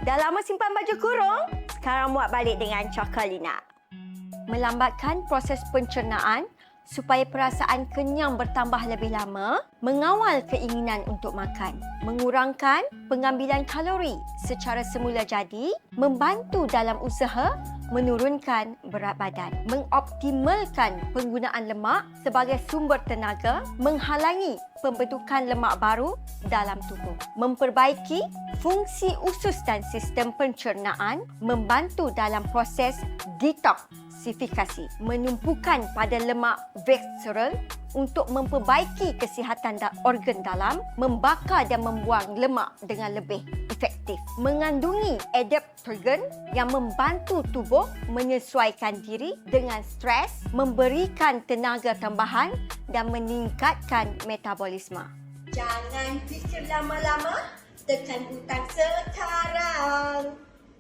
Dah lama simpan baju kurung? Sekarang muat balik dengan Chocolina. Melambatkan proses pencernaan supaya perasaan kenyang bertambah lebih lama, mengawal keinginan untuk makan, mengurangkan pengambilan kalori secara semula jadi, membantu dalam usaha menurunkan berat badan, mengoptimalkan penggunaan lemak sebagai sumber tenaga, menghalangi pembentukan lemak baru dalam tubuh, memperbaiki fungsi usus dan sistem pencernaan, membantu dalam proses detoksifikasi, menumpukan pada lemak visceral untuk memperbaiki kesihatan organ dalam, membakar dan membuang lemak dengan lebih efektif, mengandungi adaptogen yang membantu tubuh menyesuaikan diri dengan stres, memberikan tenaga tambahan dan meningkatkan metabolisme. Jangan fikir lama-lama, tekan butang sekarang.